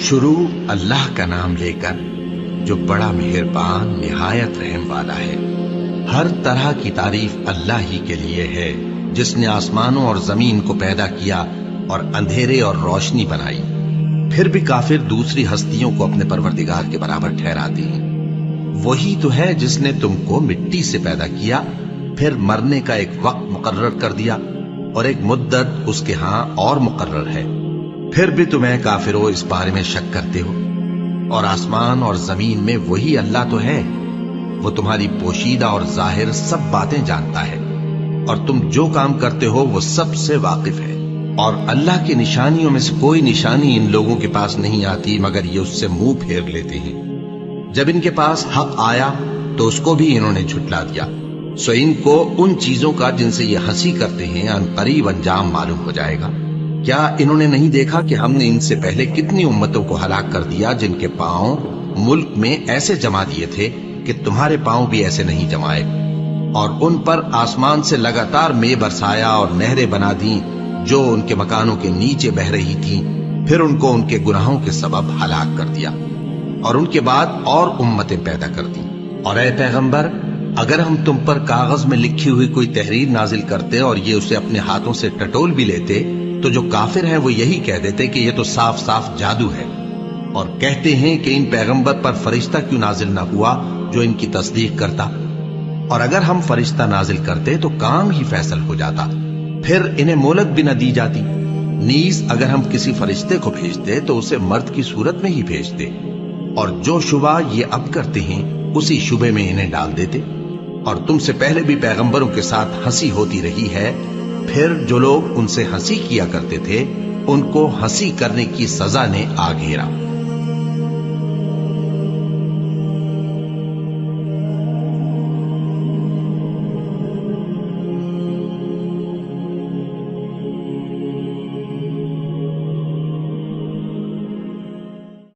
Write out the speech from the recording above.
شروع اللہ کا نام لے کر جو بڑا مہربان نہایت رحم والا ہے۔ ہر طرح کی تعریف اللہ ہی کے لیے ہے جس نے آسمانوں اور زمین کو پیدا کیا اور اندھیرے اور روشنی بنائی۔ پھر بھی کافر دوسری ہستیوں کو اپنے پروردگار کے برابر ٹھہراتے ہیں۔ وہی تو ہے جس نے تم کو مٹی سے پیدا کیا، پھر مرنے کا ایک وقت مقرر کر دیا اور ایک مدت اس کے ہاں اور مقرر ہے۔ پھر بھی تمہیں کافروں اس بارے میں شک کرتے ہو، اور آسمان اور زمین میں وہی اللہ تو ہے۔ وہ تمہاری پوشیدہ اور ظاہر سب باتیں جانتا ہے، اور تم جو کام کرتے ہو وہ سب سے واقف ہے۔ اور اللہ کی نشانیوں میں سے کوئی نشانی ان لوگوں کے پاس نہیں آتی مگر یہ اس سے منہ پھیر لیتے ہیں۔ جب ان کے پاس حق آیا تو اس کو بھی انہوں نے جھٹلا دیا، سو ان کو ان چیزوں کا جن سے یہ ہنسی کرتے ہیں ان قریب انجام معلوم ہو جائے گا۔ کیا انہوں نے نہیں دیکھا کہ ہم نے ان سے پہلے کتنی امتوں کو ہلاک کر دیا جن کے پاؤں ملک میں ایسے جما دیے تھے کہ تمہارے پاؤں بھی ایسے نہیں جمائے، اور ان پر آسمان سے لگاتار مے برسایا اور نہریں بنا دیں جو ان کے مکانوں کے نیچے بہ رہی تھیں، پھر ان کو ان کے گناہوں کے سبب ہلاک کر دیا، اور ان کے بعد اور امتیں پیدا کر دیں۔ اور اے پیغمبر، اگر ہم تم پر کاغذ میں لکھی ہوئی کوئی تحریر نازل کرتے اور یہ اسے اپنے ہاتھوں سے ٹٹول بھی لیتے تو جو کافر ہیں وہ یہی کہہ دیتے کہ یہ تو صاف صاف جادو ہے، اور کہتے ہیں کہ ان پیغمبر پر فرشتہ کیوں نازل نہ ہوا جو ان کی تصدیق کرتا، اور اگر ہم فرشتہ نازل کرتے تو کام ہی فیصل ہو جاتا، پھر انہیں مہلت بھی نہ دی جاتی۔ نیز اگر ہم کسی فرشتے کو بھیجتے تو اسے مرد کی صورت میں ہی بھیجتے، اور جو شبہ یہ اب کرتے ہیں اسی شبے میں انہیں ڈال دیتے۔ اور تم سے پہلے بھی پیغمبروں کے ساتھ ہنسی ہوتی رہی ہے، پھر جو لوگ ان سے ہنسی کیا کرتے تھے ان کو ہنسی کرنے کی سزا نے آ گھیرا۔